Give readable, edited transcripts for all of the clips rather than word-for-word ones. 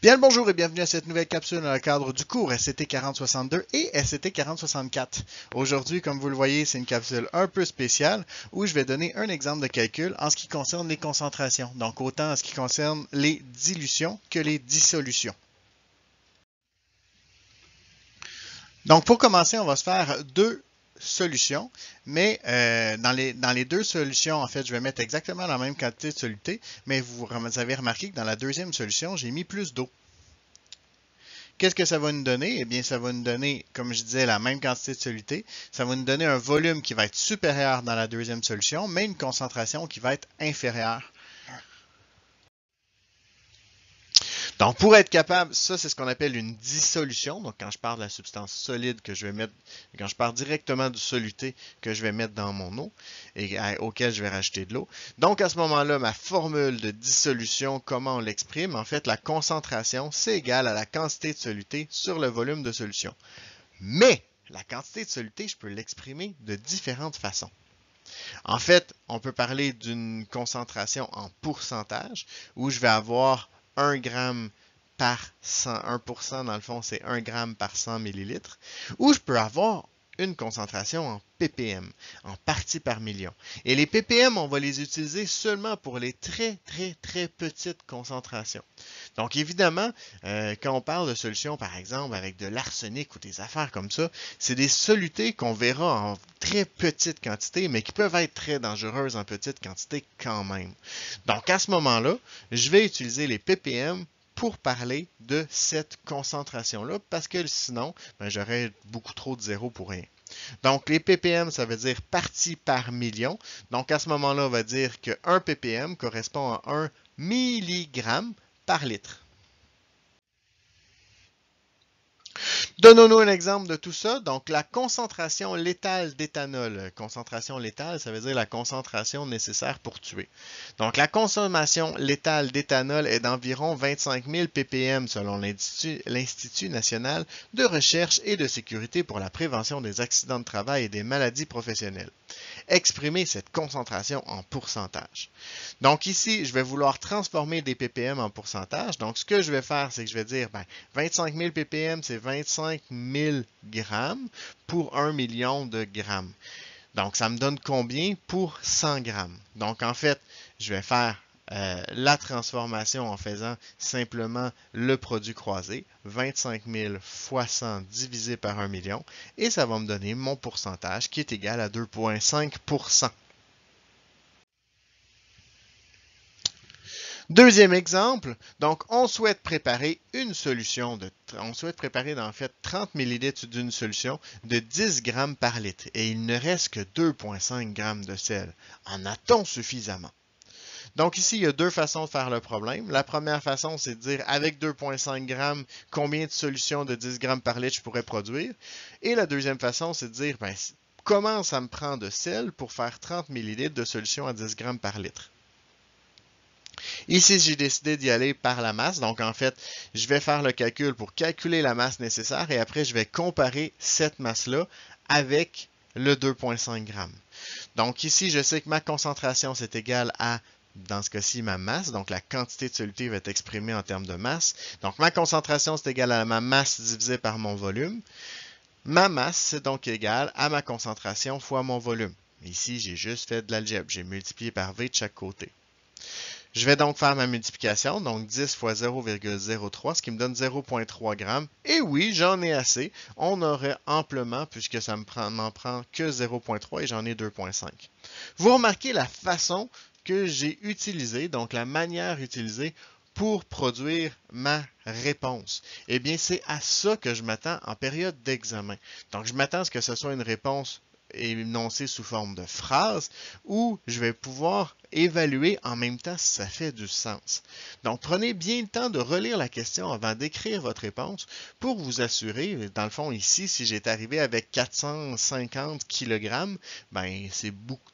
Bien le bonjour et bienvenue à cette nouvelle capsule dans le cadre du cours SCT 4062 et SCT 4064. Aujourd'hui, comme vous le voyez, c'est une capsule un peu spéciale où je vais donner un exemple de calcul en ce qui concerne les concentrations, donc autant en ce qui concerne les dilutions que les dissolutions. Donc pour commencer, on va se faire deux solutions, mais dans les deux solutions, en fait, je vais mettre exactement la même quantité de soluté, mais vous avez remarqué que dans la deuxième solution, j'ai mis plus d'eau. Qu'est-ce que ça va nous donner? Eh bien, ça va nous donner, comme je disais, la même quantité de soluté. Ça va nous donner un volume qui va être supérieur dans la deuxième solution, mais une concentration qui va être inférieure. Donc, pour être capable, ça, c'est ce qu'on appelle une dissolution. Donc, quand je parle de la substance solide que je vais mettre, quand je parle directement du soluté que je vais mettre dans mon eau et auquel je vais rajouter de l'eau. Donc, à ce moment-là, ma formule de dissolution, comment on l'exprime? En fait, la concentration, c'est égal à la quantité de soluté sur le volume de solution. Mais, la quantité de soluté, je peux l'exprimer de différentes façons. En fait, on peut parler d'une concentration en pourcentage où je vais avoir 1 gramme par 100, 1% dans le fond, c'est 1 gramme par 100 millilitres, ou je peux avoir une concentration en ppm, en parties par million. Et les ppm, on va les utiliser seulement pour les très petites concentrations. Donc évidemment, quand on parle de solutions, par exemple, avec de l'arsenic ou des affaires comme ça, c'est des solutés qu'on verra en très petite quantité, mais qui peuvent être très dangereuses en petite quantité quand même. Donc à ce moment-là, je vais utiliser les ppm pour parler de cette concentration-là, parce que sinon, j'aurais beaucoup trop de zéros pour rien. Donc, les ppm, ça veut dire parties par million. Donc, à ce moment-là, on va dire que 1 ppm correspond à 1 milligramme par litre. Donnons-nous un exemple de tout ça. Donc, la concentration létale d'éthanol. Concentration létale, ça veut dire la concentration nécessaire pour tuer. Donc, la consommation létale d'éthanol est d'environ 25 000 ppm selon l'Institut national de recherche et de sécurité pour la prévention des accidents de travail et des maladies professionnelles. Exprimer cette concentration en pourcentage. Donc ici, je vais vouloir transformer des ppm en pourcentage. Donc ce que je vais faire, c'est que je vais dire 25 000 ppm, c'est 25 000 grammes pour 1 million de grammes. Donc ça me donne combien pour 100 grammes? Donc en fait, je vais faire la transformation en faisant simplement le produit croisé, 25 000 fois 100 divisé par 1 million, et ça va me donner mon pourcentage qui est égal à 2,5%. Deuxième exemple, donc on souhaite préparer une solution, on souhaite préparer en fait 30 ml d'une solution de 10 grammes par litre et il ne reste que 2,5 grammes de sel. En a-t-on suffisamment? Donc ici, il y a deux façons de faire le problème. La première façon, c'est de dire avec 2,5 grammes, combien de solutions de 10 grammes par litre je pourrais produire. Et la deuxième façon, c'est de dire comment ça me prend de sel pour faire 30 ml de solution à 10 grammes par litre. Ici, j'ai décidé d'y aller par la masse. Donc, en fait, je vais faire le calcul pour calculer la masse nécessaire et après, je vais comparer cette masse-là avec le 2,5 grammes. Donc, ici, je sais que ma concentration, c'est égal à, dans ce cas-ci, ma masse. Donc, la quantité de soluté va être exprimée en termes de masse. Donc, ma concentration, c'est égal à ma masse divisée par mon volume. Ma masse, c'est donc égal à ma concentration fois mon volume. Ici, j'ai juste fait de l'algèbre. J'ai multiplié par V de chaque côté. Je vais donc faire ma multiplication, donc 10 fois 0,03, ce qui me donne 0,3 grammes. Et oui, j'en ai assez. On aurait amplement, puisque ça m'en prend que 0,3 et j'en ai 2,5. Vous remarquez la façon que j'ai utilisée, donc la manière utilisée pour produire ma réponse. Eh bien, c'est à ça que je m'attends en période d'examen. Donc, je m'attends à ce que ce soit une réponse énoncé sous forme de phrase où je vais pouvoir évaluer en même temps si ça fait du sens. Donc, prenez bien le temps de relire la question avant d'écrire votre réponse pour vous assurer, dans le fond ici, si j'étais arrivé avec 450 kg,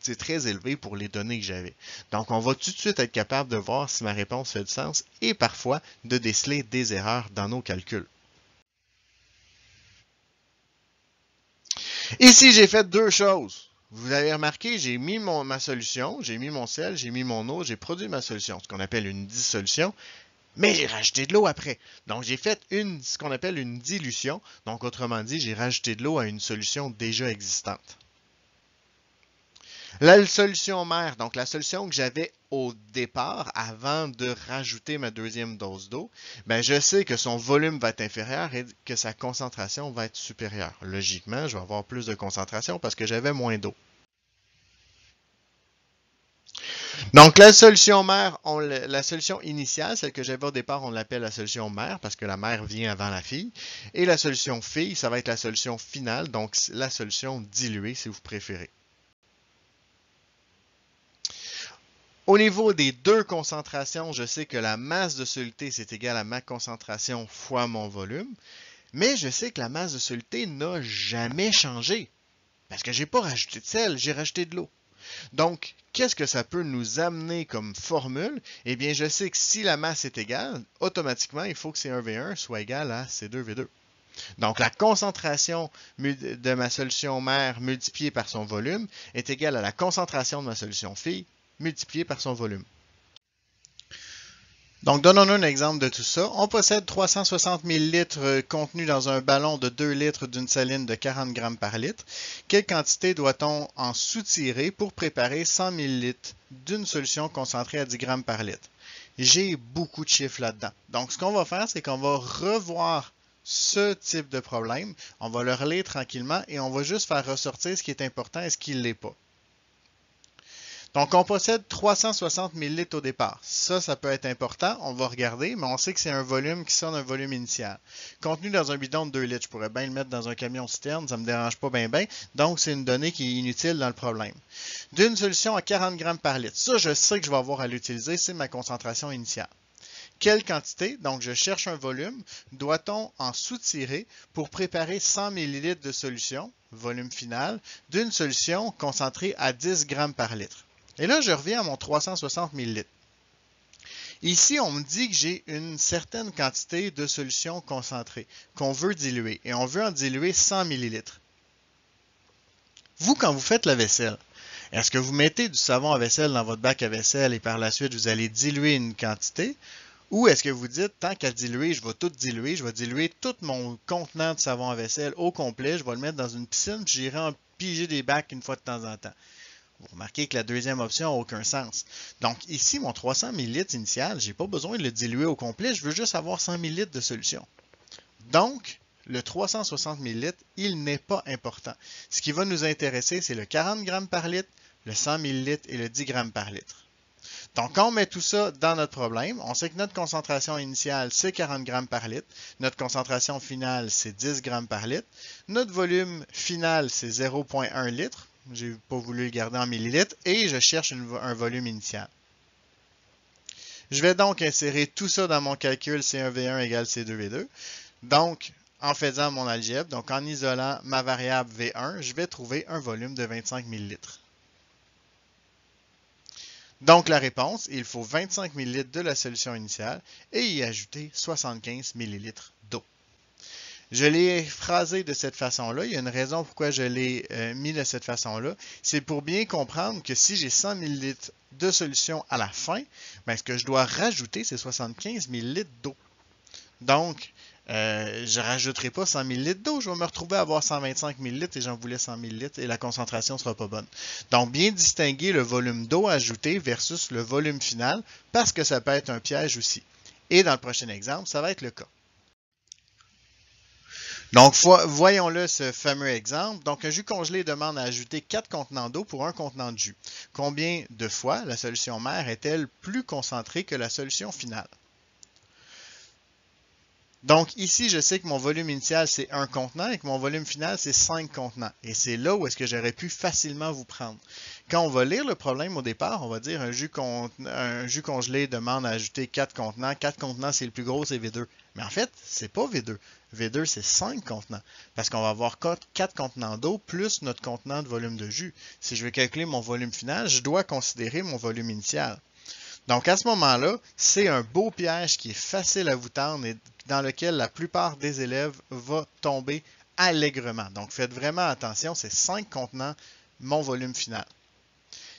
c'est très élevé pour les données que j'avais. Donc, on va tout de suite être capable de voir si ma réponse fait du sens et parfois de déceler des erreurs dans nos calculs. Ici, j'ai fait deux choses. Vous avez remarqué, j'ai mis ma solution, j'ai mis mon sel, j'ai mis mon eau, j'ai produit ma solution, ce qu'on appelle une dissolution. Mais j'ai rajouté de l'eau après. Donc, j'ai fait ce qu'on appelle une dilution. Donc, autrement dit, j'ai rajouté de l'eau à une solution déjà existante. La solution mère, donc la solution que j'avais au départ, avant de rajouter ma deuxième dose d'eau, ben je sais que son volume va être inférieur et que sa concentration va être supérieure. Logiquement, je vais avoir plus de concentration parce que j'avais moins d'eau. Donc, la solution mère, la solution initiale, celle que j'avais au départ, on l'appelle la solution mère parce que la mère vient avant la fille. Et la solution fille, ça va être la solution finale, donc la solution diluée si vous préférez. Au niveau des deux concentrations, je sais que la masse de soluté, c'est égal à ma concentration fois mon volume. Mais je sais que la masse de soluté n'a jamais changé. Parce que je n'ai pas rajouté de sel, j'ai rajouté de l'eau. Donc, qu'est-ce que ça peut nous amener comme formule? Eh bien, je sais que si la masse est égale, automatiquement, il faut que C1V1 soit égal à C2V2. Donc, la concentration de ma solution mère multipliée par son volume est égale à la concentration de ma solution fille multipliée par son volume. Donc, donnons-nous un exemple de tout ça. On possède 360 ml contenus dans un ballon de 2 litres d'une saline de 40 g par litre. Quelle quantité doit-on en soutirer pour préparer 100 ml d'une solution concentrée à 10 g par litre? J'ai beaucoup de chiffres là-dedans. Donc, ce qu'on va faire, c'est qu'on va revoir ce type de problème. On va le relire tranquillement et on va juste faire ressortir ce qui est important et ce qui ne l'est pas. Donc, on possède 360 ml au départ. Ça peut être important. On va regarder, mais on sait que c'est un volume qui sort d'un volume initial. Contenu dans un bidon de 2 litres, je pourrais bien le mettre dans un camion citerne, ça ne me dérange pas bien. Donc, c'est une donnée qui est inutile dans le problème. D'une solution à 40 g par litre. Ça, je sais que je vais avoir à l'utiliser, c'est ma concentration initiale. Quelle quantité, donc je cherche un volume, doit-on en soutirer pour préparer 100 ml de solution, volume final, d'une solution concentrée à 10 g par litre? Et là, je reviens à mon 360 ml. Ici, on me dit que j'ai une certaine quantité de solution concentrée qu'on veut diluer. Et on veut en diluer 100 ml. Vous, quand vous faites la vaisselle, est-ce que vous mettez du savon à vaisselle dans votre bac à vaisselle et par la suite, vous allez diluer une quantité? Ou est-ce que vous dites, tant qu'à diluer, je vais tout diluer, je vais diluer tout mon contenant de savon à vaisselle au complet, je vais le mettre dans une piscine, puis j'irai en piger des bacs une fois de temps en temps. Vous remarquez que la deuxième option n'a aucun sens. Donc ici, mon 300 ml initial, je n'ai pas besoin de le diluer au complet, je veux juste avoir 100 ml de solution. Donc, le 360 ml, il n'est pas important. Ce qui va nous intéresser, c'est le 40 g par litre, le 100 ml et le 10 g par litre. Donc, quand on met tout ça dans notre problème, on sait que notre concentration initiale, c'est 40 g par litre. Notre concentration finale, c'est 10 g par litre. Notre volume final, c'est 0,1 litre. Je n'ai pas voulu le garder en millilitres. Et je cherche un volume initial. Je vais donc insérer tout ça dans mon calcul C1V1 égale C2V2. Donc, en faisant mon algèbre, donc en isolant ma variable V1, je vais trouver un volume de 25 ml. Donc, la réponse, il faut 25 ml de la solution initiale et y ajouter 75 ml d'eau. Je l'ai phrasé de cette façon-là. Il y a une raison pourquoi je l'ai mis de cette façon-là. C'est pour bien comprendre que si j'ai 100 ml de solution à la fin, bien, ce que je dois rajouter, c'est 75 ml d'eau. Donc, je ne rajouterai pas 100 ml d'eau, je vais me retrouver à avoir 125 ml et j'en voulais 100 ml et la concentration ne sera pas bonne. Donc, bien distinguer le volume d'eau ajouté versus le volume final parce que ça peut être un piège aussi. Et dans le prochain exemple, ça va être le cas. Donc, voyons-le ce fameux exemple. Donc, un jus congelé demande à ajouter 4 contenants d'eau pour un contenant de jus. Combien de fois la solution mère est-elle plus concentrée que la solution finale? Donc ici, je sais que mon volume initial, c'est 1 contenant et que mon volume final, c'est 5 contenants. Et c'est là où est-ce que j'aurais pu facilement vous prendre. Quand on va lire le problème au départ, on va dire un jus congelé demande à ajouter 4 contenants. 4 contenants, c'est le plus gros, c'est V2. Mais en fait, c'est pas V2. V2, c'est 5 contenants. Parce qu'on va avoir 4 contenants d'eau plus notre contenant de volume de jus. Si je veux calculer mon volume final, je dois considérer mon volume initial. Donc, à ce moment-là, c'est un beau piège qui est facile à vous tendre et dans lequel la plupart des élèves vont tomber allègrement. Donc, faites vraiment attention, c'est 5 contenants, mon volume final.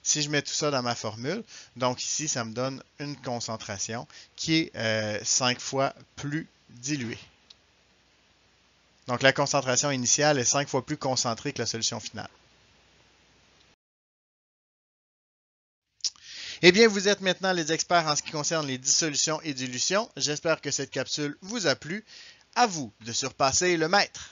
Si je mets tout ça dans ma formule, donc ici, ça me donne une concentration qui est 5 fois plus diluée. Donc la concentration initiale est 5 fois plus concentrée que la solution finale. Eh bien, vous êtes maintenant les experts en ce qui concerne les dissolutions et dilutions. J'espère que cette capsule vous a plu. À vous de surpasser le maître.